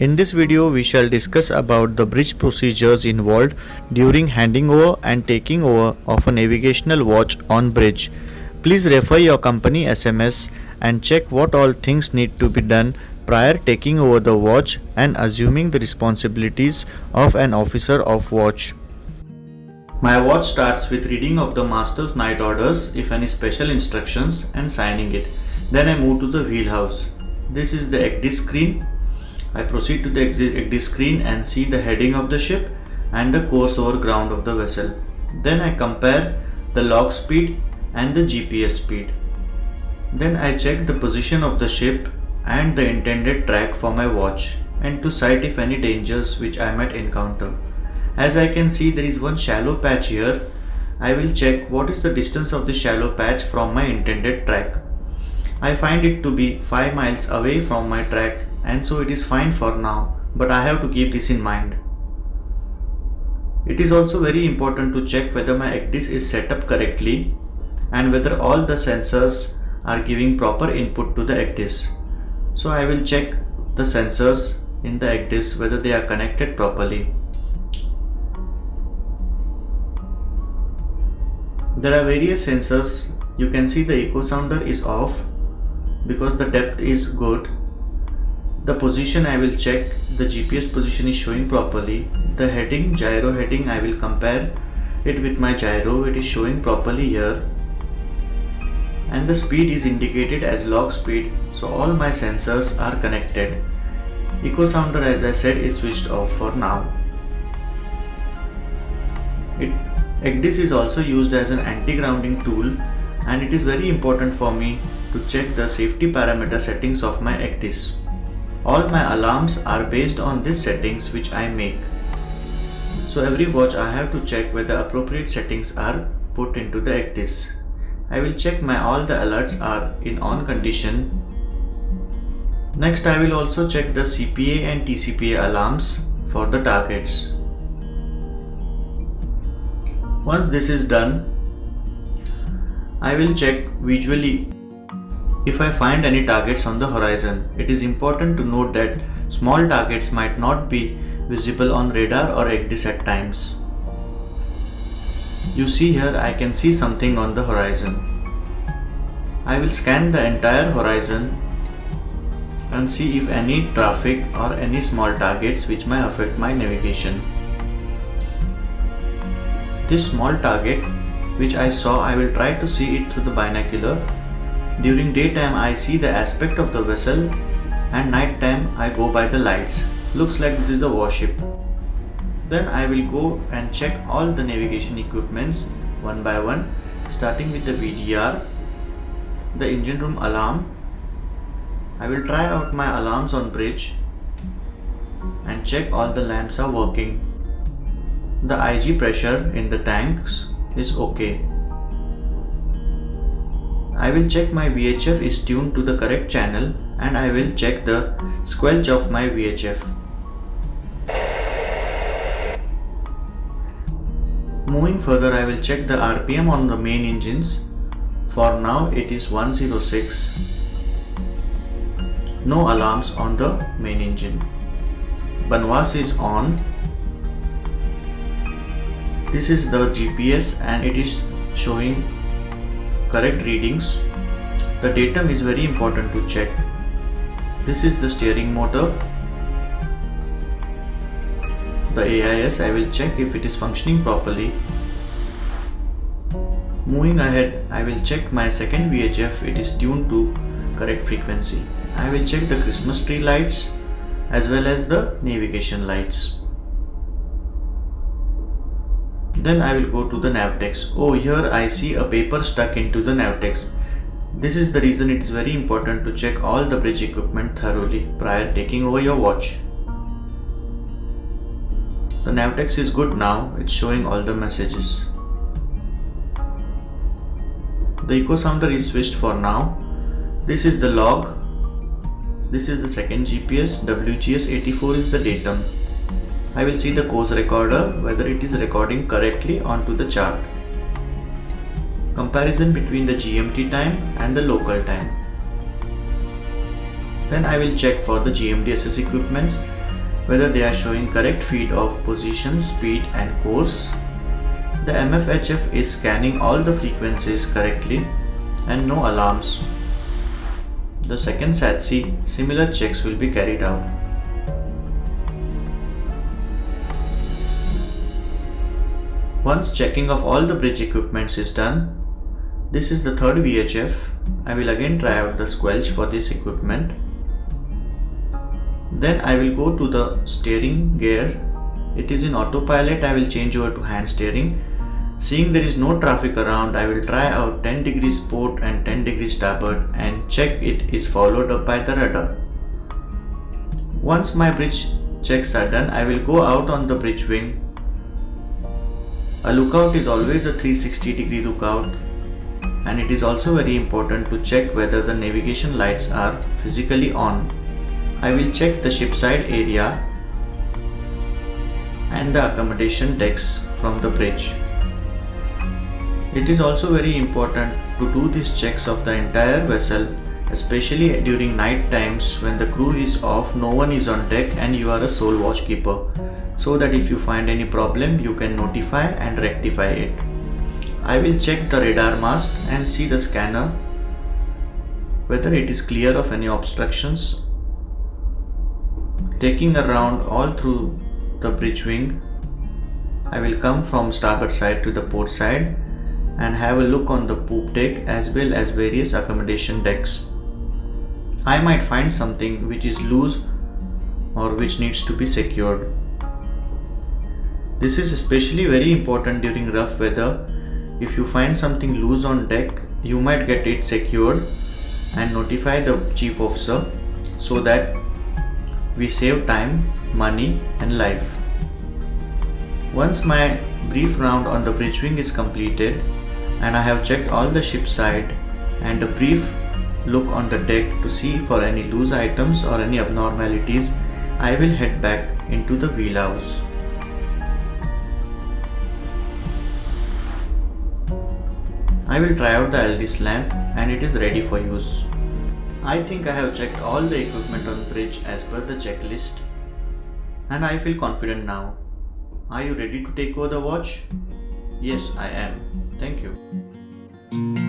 In this video, we shall discuss about the bridge procedures involved during handing over and taking over of a navigational watch on bridge. Please refer your company SMS and check what all things need to be done prior taking over the watch and assuming the responsibilities of an officer of watch. My watch starts with reading of the master's night orders, if any special instructions, and signing it. Then I move to the wheelhouse. This is the ECDIS screen. I proceed to the ECDIS screen and see the heading of the ship and the course over ground of the vessel. Then I compare the log speed and the GPS speed. Then I check the position of the ship and the intended track for my watch and to sight if any dangers which I might encounter. As I can see, there is one shallow patch here. I will check what is the distance of the shallow patch from my intended track. I find it to be 5 miles away from my track, and so it is fine for now, but I have to keep this in mind. It is also very important to check whether my ECDIS is set up correctly and whether all the sensors are giving proper input to the ECDIS. So I will check the sensors in the ECDIS whether they are connected properly. There are various sensors. You can see the echo sounder is off because the depth is good. The position I will check, the GPS position is showing properly. The heading, gyro heading, I will compare it with my gyro, it is showing properly here. And the speed is indicated as log speed, so all my sensors are connected. Echo sounder, as I said, is switched off for now. ECDIS is also used as an anti-grounding tool, and it is very important for me to check the safety parameter settings of my ECDIS. All my alarms are based on these settings which I make. So every watch I have to check whether appropriate settings are put into the ECDIS. I will check all the alerts are in on condition. Next I will also check the CPA and TCPA alarms for the targets. Once this is done, I will check visually if I find any targets on the horizon. It is important to note that small targets might not be visible on radar or ECDIS at times. You see here I can see something on the horizon. I will scan the entire horizon and see if any traffic or any small targets which may affect my navigation. This small target which I saw, I will try to see it through the binocular. During daytime I see the aspect of the vessel, and night time I go by the lights. Looks like this is a warship. Then I will go and check all the navigation equipments one by one, starting with the VDR, the engine room alarm. I will try out my alarms on bridge and check all the lamps are working. The IG pressure in the tanks is okay. I will check my VHF is tuned to the correct channel, and I will check the squelch of my VHF. Moving further, I will check the RPM on the main engines. For now it is 106. No alarms on the main engine. Banwas is on. This is the GPS and it is showing correct readings. The datum is very important to check. This is the steering motor. The AIS, I will check if it is functioning properly. Moving ahead, I will check my second VHF, it is tuned to correct frequency. I will check the Christmas tree lights as well as the navigation lights. Then I will go to the Navtex. Oh, here I see a paper stuck into the Navtex. This is the reason it is very important to check all the bridge equipment thoroughly prior taking over your watch. The Navtex is good now, it's showing all the messages. The echo sounder is switched for now. This is the log. This is the second GPS. WGS84 is the datum. I will see the course recorder whether it is recording correctly onto the chart. Comparison between the GMT time and the local time. Then I will check for the GMDSS equipments. whether they are showing correct feed of position, speed and course. The MFHF is scanning all the frequencies correctly and no alarms. The second SATC, similar checks will be carried out. Once checking of all the bridge equipments is done, this is the third VHF. I will again try out the squelch for this equipment. Then I will go to the steering gear. It is in autopilot. I will change over to hand steering. Seeing there is no traffic around, I will try out 10 degrees port and 10 degrees starboard and check it is followed up by the rudder. Once my bridge checks are done, I will go out on the bridge wing. A lookout is always a 360 degree lookout, and it is also very important to check whether the navigation lights are physically on. I will check the shipside area and the accommodation decks from the bridge. It is also very important to do these checks of the entire vessel, especially during night times when the crew is off, no one is on deck and you are a sole watchkeeper, so that if you find any problem you can notify and rectify it. I will check the radar mast and see the scanner whether it is clear of any obstructions. Taking a round all through the bridge wing, I will come from starboard side to the port side and have a look on the poop deck as well as various accommodation decks. I might find something which is loose or which needs to be secured. This is especially very important during rough weather. If you find something loose on deck, you might get it secured and notify the chief officer so that we save time, money and life. Once my brief round on the bridge wing is completed and I have checked all the ship side and a brief look on the deck to see for any loose items or any abnormalities, I will head back into the wheelhouse. I will try out the LDS lamp and it is ready for use. I think I have checked all the equipment on bridge as per the checklist and I feel confident now. Are you ready to take over the watch? Yes, I am. Thank you.